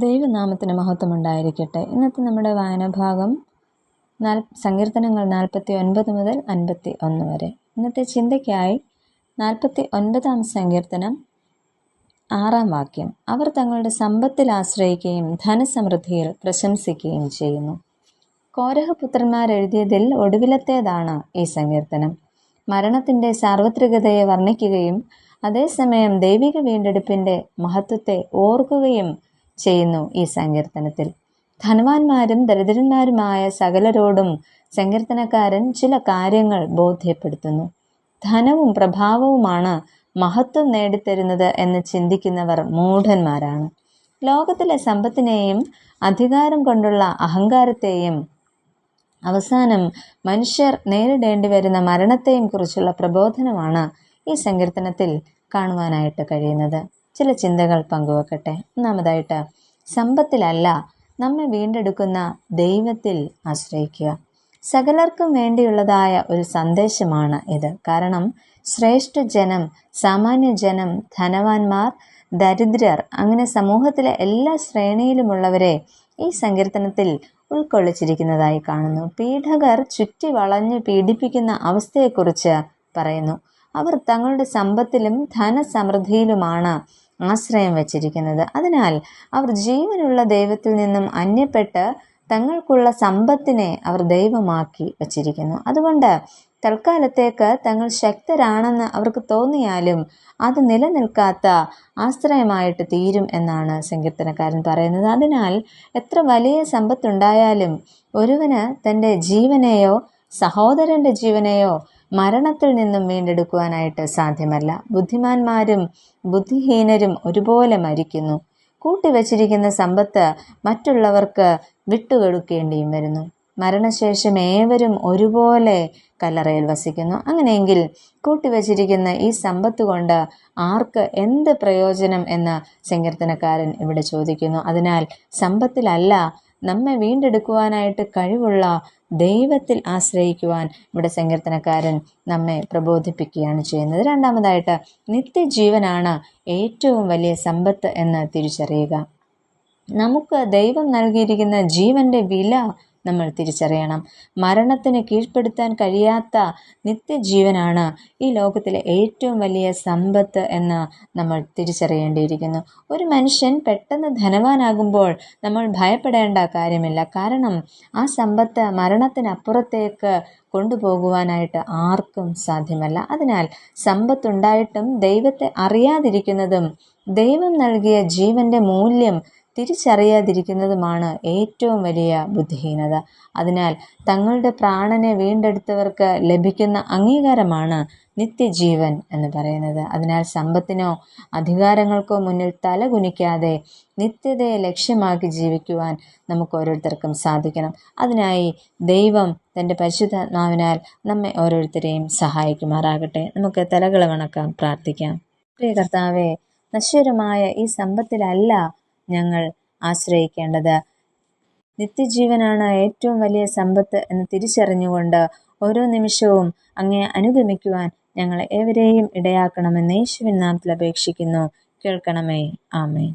ദൈവനാമത്തിന് മഹത്വമുണ്ടായിരിക്കട്ടെ. ഇന്നത്തെ നമ്മുടെ വായനാഭാഗം സങ്കീർത്തനങ്ങൾ 49 മുതൽ 51 വരെ. ഇന്നത്തെ ചിന്തയ്ക്കായി 49 സങ്കീർത്തനം 6 വാക്യം. അവർ തങ്ങളുടെ സമ്പത്തിൽ ആശ്രയിക്കുകയും ധനസമൃദ്ധിയിൽ പ്രശംസിക്കുകയും ചെയ്യുന്നു. കോരഹപുത്രന്മാരെഴുതിയതിൽ ഒടുവിലത്തേതാണ് ഈ സങ്കീർത്തനം. മരണത്തിൻ്റെ സാർവത്രികതയെ വർണ്ണിക്കുകയും അതേസമയം ദൈവിക വീണ്ടെടുപ്പിൻ്റെ മഹത്വത്തെ ഓർക്കുകയും ചെയ്യുന്നു. ഈ സങ്കീർത്തനത്തിൽ ധനവാന്മാരും ദരിദ്രന്മാരുമായ സകലരോടും സങ്കീർത്തനക്കാരൻ ചില കാര്യങ്ങൾ ബോധ്യപ്പെടുത്തുന്നു. ധനവും പ്രഭാവവുമാണ് മഹത്വം നേടിത്തരുന്നത് എന്ന് ചിന്തിക്കുന്നവർ മൂഢന്മാരാണ്. ലോകത്തിലെ സമ്പത്തിനെയും അധികാരം കൊണ്ടുള്ള അഹങ്കാരത്തെയും അവസാനം മനുഷ്യർ നേരിടേണ്ടി വരുന്ന മരണത്തെയും കുറിച്ചുള്ള പ്രബോധനമാണ് ഈ സങ്കീർത്തനത്തിൽ കാണുവാനായിട്ട് കഴിയുന്നത്. ചില ചിന്തകൾ പങ്കുവെക്കട്ടെ. ഒന്നാമതായിട്ട്, സമ്പത്തിലല്ല, നമ്മെ വീണ്ടെടുക്കുന്ന ദൈവത്തിൽ ആശ്രയിക്കുക. സകലർക്കും വേണ്ടിയുള്ളതായ ഒരു സന്ദേശമാണ് ഇത്. കാരണം ശ്രേഷ്ഠ ജനം, സാമാന്യ ജനം, ധനവാന്മാർ, ദരിദ്രർ, അങ്ങനെ സമൂഹത്തിലെ എല്ലാ ശ്രേണിയിലുമുള്ളവരെ ഈ സങ്കീർത്തനത്തിൽ ഉൾക്കൊള്ളിച്ചിരിക്കുന്നതായി കാണുന്നു. പീഡകർ ചുറ്റി വളഞ്ഞ് പീഡിപ്പിക്കുന്ന അവസ്ഥയെക്കുറിച്ച് പറയുന്നു. അവർ തങ്ങളുടെ സമ്പത്തിലും ധനസമൃദ്ധിയിലുമാണ് ആശ്രയം വച്ചിരിക്കുന്നത്. അതിനാൽ അവർ ജീവനുള്ള ദൈവത്തിൽ നിന്നും അന്യപ്പെട്ട് തങ്ങൾക്കുള്ള സമ്പത്തിനെ അവർ ദൈവമാക്കി വച്ചിരിക്കുന്നു. അതുകൊണ്ട് തൽക്കാലത്തേക്ക് തങ്ങൾ ശക്തരാണെന്ന് അവർക്ക് തോന്നിയാലും അത് നിലനിൽക്കാത്ത ആശ്രയമായിട്ട് തീരും എന്നാണ് സങ്കീർത്തനക്കാരൻ പറയുന്നത്. അതിനാൽ എത്ര വലിയ സമ്പത്തുണ്ടായാലും ഒരുവന് തൻ്റെ ജീവനെയോ സഹോദരൻ്റെ ജീവനെയോ മരണത്തിൽ നിന്നും വീണ്ടെടുക്കുവാനായിട്ട് സാധ്യമല്ല. ബുദ്ധിമാന്മാരും ബുദ്ധിഹീനരും ഒരുപോലെ മരിക്കുന്നു. കൂട്ടിവച്ചിരിക്കുന്ന സമ്പത്ത് മറ്റുള്ളവർക്ക് വിട്ടുകൊടുക്കേണ്ടിയും വരുന്നു. മരണശേഷം ഏവരും ഒരുപോലെ കല്ലറയിൽ വസിക്കുന്നു. അങ്ങനെയെങ്കിൽ കൂട്ടിവച്ചിരിക്കുന്ന ഈ സമ്പത്ത് കൊണ്ട് ആർക്ക് എന്ത് പ്രയോജനം എന്ന് സങ്കീർത്തനക്കാരൻ ഇവിടെ ചോദിക്കുന്നു. അതിനാൽ സമ്പത്തിലല്ല, നമ്മെ വീണ്ടെടുക്കുവാനായിട്ട് കഴിവുള്ള ദൈവത്തിൽ ആശ്രയിക്കുവാൻ ഇവിടെ സങ്കീർത്തനക്കാരൻ നമ്മെ പ്രബോധിപ്പിക്കുകയാണ് ചെയ്യുന്നത്. രണ്ടാമതായിട്ട്, നിത്യജീവനാണ് ഏറ്റവും വലിയ സമ്പത്ത് എന്ന് തിരിച്ചറിയുക. നമുക്ക് ദൈവം നൽകിയിരിക്കുന്ന ജീവൻ്റെ വില നമ്മൾ തിരിച്ചറിയണം. മരണത്തിന് കീഴ്പ്പെടുത്താൻ കഴിയാത്ത നിത്യജീവനാണ് ഈ ലോകത്തിലെ ഏറ്റവും വലിയ സമ്പത്ത് എന്ന് നമ്മൾ തിരിച്ചറിയേണ്ടിയിരിക്കുന്നു. ഒരു മനുഷ്യൻ പെട്ടെന്ന് ധനവാനാകുമ്പോൾ നമ്മൾ ഭയപ്പെടേണ്ട കാര്യമില്ല. കാരണം ആ സമ്പത്ത് മരണത്തിനപ്പുറത്തേക്ക് കൊണ്ടുപോകുവാനായിട്ട് ആർക്കും സാധ്യമല്ല. അതിനാൽ സമ്പത്തുണ്ടായിട്ടും ദൈവത്തെ അറിയാതിരിക്കുന്നതും ദൈവം നൽകിയ ജീവൻ്റെ മൂല്യം തിരിച്ചറിയാതിരിക്കുന്നതുമാണ് ഏറ്റവും വലിയ ബുദ്ധിഹീനത. അതിനാൽ തങ്ങളുടെ പ്രാണനെ വീണ്ടെടുത്തവർക്ക് ലഭിക്കുന്ന അംഗീകാരമാണ് നിത്യജീവൻ എന്ന് പറയുന്നത്. അതിനാൽ സമ്പത്തിനോ അധികാരങ്ങൾക്കോ മുന്നിൽ തല കുനിക്കാതെ നിത്യതയെ ലക്ഷ്യമാക്കി ജീവിക്കുവാൻ നമുക്ക് ഓരോരുത്തർക്കും സാധിക്കണം. അതിനായി ദൈവം തൻ്റെ പരിശുദ്ധാത്മാവിനാൽ നമ്മെ ഓരോരുത്തരെയും സഹായിക്കുമാറാകട്ടെ. നമുക്ക് തലകൾ വണക്കാം, പ്രാർത്ഥിക്കാം. പ്രിയ കർത്താവേ, നശ്വരമായ ഈ സമ്പത്തിലല്ല ഞങ്ങൾ ആശ്രയിക്കേണ്ടത്. നിത്യജീവനാണ് ഏറ്റവും വലിയ സമ്പത്ത് എന്ന് തിരിച്ചറിഞ്ഞുകൊണ്ട് ഓരോ നിമിഷവും അങ്ങയെ അനുഗമിക്കുവാൻ ഞങ്ങൾ ഏവരെയും ഇടയാക്കണമെന്ന് യേശുവിൻ നാമത്തിൽ അപേക്ഷിക്കുന്നു. കേൾക്കണമേ. ആമേൻ.